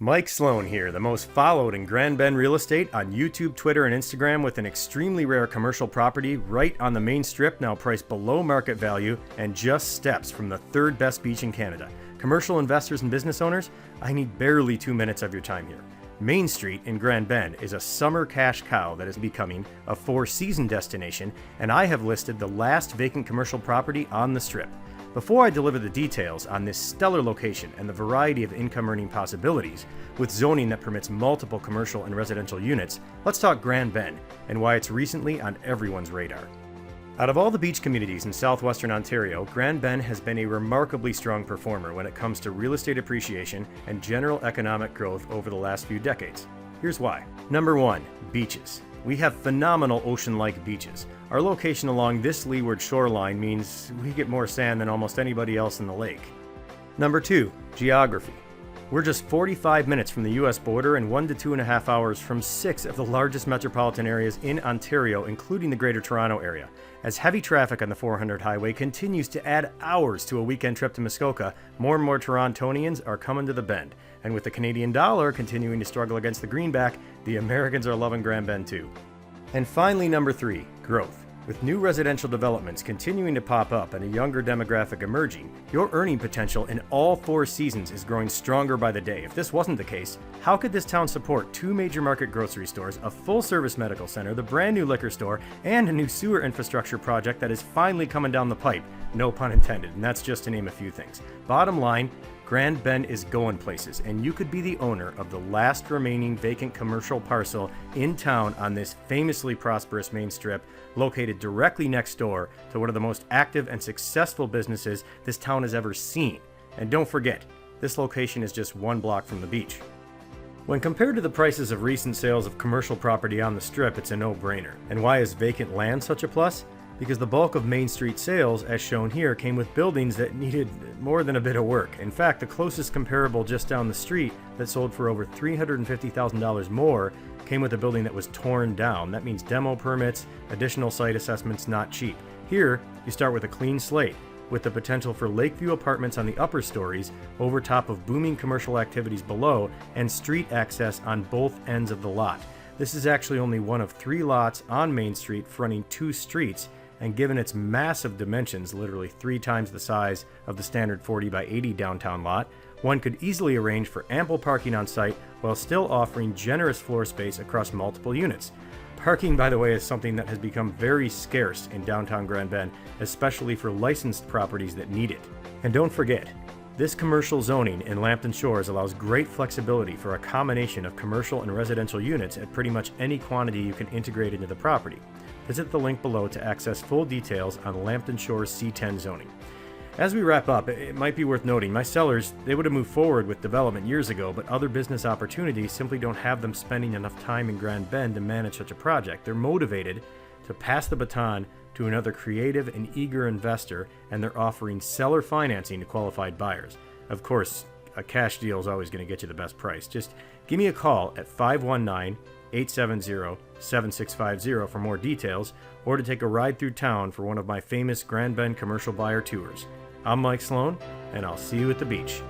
Mike Sloan here, the most followed in Grand Bend real estate on YouTube, Twitter, and Instagram, with an extremely rare commercial property right on the main strip, now priced below market value and just steps from the third best beach in Canada. Commercial investors and business owners, I need barely 2 minutes of your time here. Main Street in Grand Bend is a summer cash cow that is becoming a four-season destination, and I have listed the last vacant commercial property on the strip. Before I deliver the details on this stellar location and the variety of income-earning possibilities, with zoning that permits multiple commercial and residential units, let's talk Grand Bend and why it's recently on everyone's radar. Out of all the beach communities in southwestern Ontario, Grand Bend has been a remarkably strong performer when it comes to real estate appreciation and general economic growth over the last few decades. Here's why. Number 1, beaches. We have phenomenal ocean-like beaches. Our location along this leeward shoreline means we get more sand than almost anybody else in the lake. Number 2, geography. We're just 45 minutes from the US border and 1 to 2.5 hours from 6 of the largest metropolitan areas in Ontario, including the Greater Toronto Area. As heavy traffic on the 400 highway continues to add hours to a weekend trip to Muskoka, more and more Torontonians are coming to the Bend. And with the Canadian dollar continuing to struggle against the greenback, the Americans are loving Grand Bend too. And finally, number 3, growth. With new residential developments continuing to pop up and a younger demographic emerging, your earning potential in all 4 seasons is growing stronger by the day. If this wasn't the case, how could this town support 2 major market grocery stores, a full-service medical center, the brand new liquor store, and a new sewer infrastructure project that is finally coming down the pipe? No pun intended, and that's just to name a few things. Bottom line, Grand Bend is going places, and you could be the owner of the last remaining vacant commercial parcel in town on this famously prosperous main strip, located directly next door to one of the most active and successful businesses this town has ever seen. And don't forget, this location is just 1 block from the beach. When compared to the prices of recent sales of commercial property on the strip, it's a no-brainer. And why is vacant land such a plus? Because the bulk of Main Street sales, as shown here, came with buildings that needed more than a bit of work. In fact, the closest comparable just down the street that sold for over $350,000 more came with a building that was torn down. That means demo permits, additional site assessments, not cheap. Here, you start with a clean slate, with the potential for Lakeview apartments on the upper stories over top of booming commercial activities below and street access on both ends of the lot. This is actually only one of 3 lots on Main Street fronting 2 streets, and given its massive dimensions, literally 3 times the size of the standard 40 by 80 downtown lot, one could easily arrange for ample parking on site while still offering generous floor space across multiple units. Parking, by the way, is something that has become very scarce in downtown Grand Bend, especially for licensed properties that need it. And don't forget, this commercial zoning in Lambton Shores allows great flexibility for a combination of commercial and residential units at pretty much any quantity you can integrate into the property. Visit the link below to access full details on Lambton Shores C10 zoning. As we wrap up, it might be worth noting, my sellers, they would have moved forward with development years ago, but other business opportunities simply don't have them spending enough time in Grand Bend to manage such a project. They're motivated to pass the baton to another creative and eager investor, and they're offering seller financing to qualified buyers. Of course, a cash deal is always going to get you the best price. Just give me a call at 519-870-7650 for more details, or to take a ride through town for one of my famous Grand Bend commercial buyer tours. I'm Mike Sloan, and I'll see you at the beach.